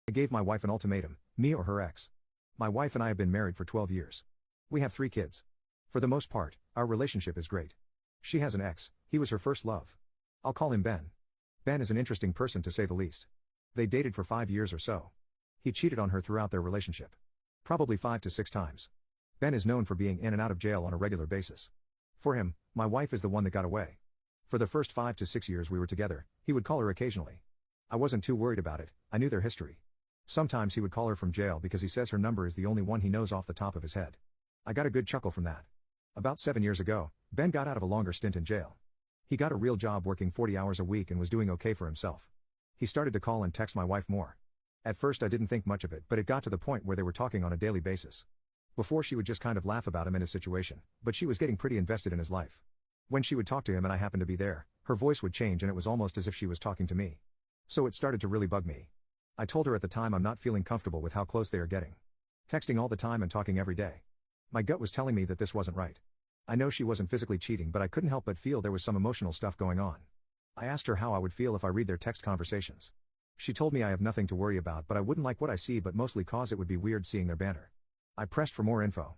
I gave my wife an ultimatum, me or her ex. My wife and I have been married for 12 years. We have 3 kids. For the most part, our relationship is great. She has an ex, he was her first love. I'll call him Ben. Ben is an interesting person to say the least. They dated for 5 years or so. He cheated on her throughout their relationship. Probably 5 to 6 times. Ben is known for being in and out of jail on a regular basis. For him, my wife is the one that got away. For the first 5 to 6 years we were together, he would call her occasionally. I wasn't too worried about it, I knew their history. Sometimes he would call her from jail because he says her number is the only one he knows off the top of his head. I got a good chuckle from that. About 7 years ago, Ben got out of a longer stint in jail. He got a real job working 40 hours a week and was doing okay for himself. He started to call and text my wife more. At first I didn't think much of it, but it got to the point where they were talking on a daily basis. Before she would just kind of laugh about him and his situation, but she was getting pretty invested in his life. When she would talk to him and I happened to be there, her voice would change and it was almost as if she was talking to me. So it started to really bug me. I told her at the time I'm not feeling comfortable with how close they are getting. Texting all the time and talking every day. My gut was telling me that this wasn't right. I know she wasn't physically cheating, but I couldn't help but feel there was some emotional stuff going on. I asked her how I would feel if I read their text conversations. She told me I have nothing to worry about, but I wouldn't like what I see, but mostly cause it would be weird seeing their banter. I pressed for more info.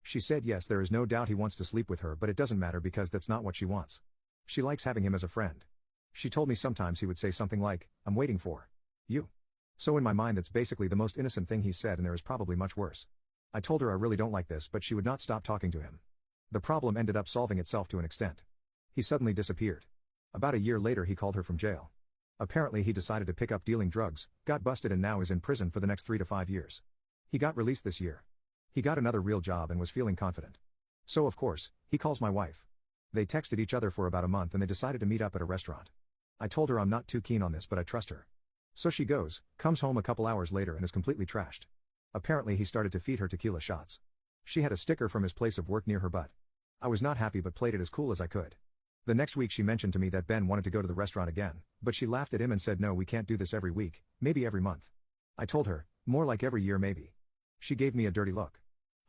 She said yes, there is no doubt he wants to sleep with her, but it doesn't matter because that's not what she wants. She likes having him as a friend. She told me sometimes he would say something like, "I'm waiting for you." So in my mind that's basically the most innocent thing he said, and there is probably much worse. I told her I really don't like this, but she would not stop talking to him. The problem ended up solving itself to an extent. He suddenly disappeared. About a year later he called her from jail. Apparently he decided to pick up dealing drugs, got busted and now is in prison for the next 3 to 5 years. He got released this year. He got another real job and was feeling confident. So of course, he calls my wife. They texted each other for about a month and they decided to meet up at a restaurant. I told her I'm not too keen on this, but I trust her. So she goes, comes home a couple hours later and is completely trashed. Apparently he started to feed her tequila shots. She had a sticker from his place of work near her butt. I was not happy but played it as cool as I could. The next week she mentioned to me that Ben wanted to go to the restaurant again, but she laughed at him and said no, we can't do this every week, maybe every month. I told her, more like every year maybe. She gave me a dirty look.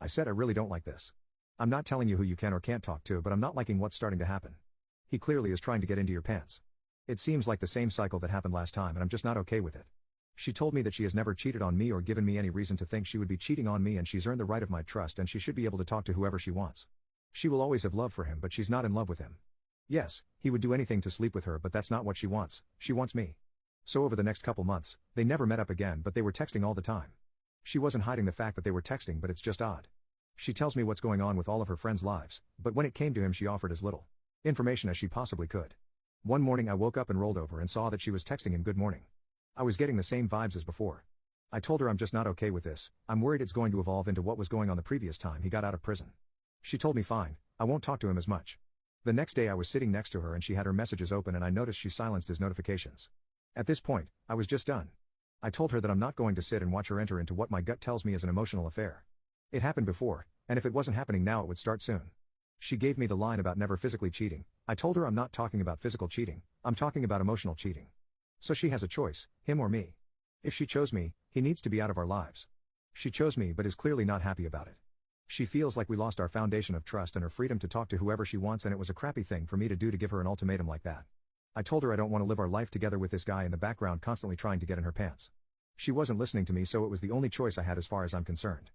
I said I really don't like this. I'm not telling you who you can or can't talk to, but I'm not liking what's starting to happen. He clearly is trying to get into your pants. It seems like the same cycle that happened last time and I'm just not okay with it. She told me that she has never cheated on me or given me any reason to think she would be cheating on me, and she's earned the right of my trust and she should be able to talk to whoever she wants. She will always have love for him, but she's not in love with him. Yes, he would do anything to sleep with her, but that's not what she wants me. So over the next couple months, they never met up again, but they were texting all the time. She wasn't hiding the fact that they were texting, but it's just odd. She tells me what's going on with all of her friends' lives, but when it came to him she offered as little information as she possibly could. One morning I woke up and rolled over and saw that she was texting him good morning. I was getting the same vibes as before. I told her I'm just not okay with this, I'm worried it's going to evolve into what was going on the previous time he got out of prison. She told me fine, I won't talk to him as much. The next day I was sitting next to her and she had her messages open and I noticed she silenced his notifications. At this point, I was just done. I told her that I'm not going to sit and watch her enter into what my gut tells me is an emotional affair. It happened before, and if it wasn't happening now it would start soon. She gave me the line about never physically cheating. I told her I'm not talking about physical cheating, I'm talking about emotional cheating. So she has a choice, him or me. If she chose me, he needs to be out of our lives. She chose me but is clearly not happy about it. She feels like we lost our foundation of trust and her freedom to talk to whoever she wants, and it was a crappy thing for me to do to give her an ultimatum like that. I told her I don't want to live our life together with this guy in the background constantly trying to get in her pants. She wasn't listening to me, so it was the only choice I had as far as I'm concerned.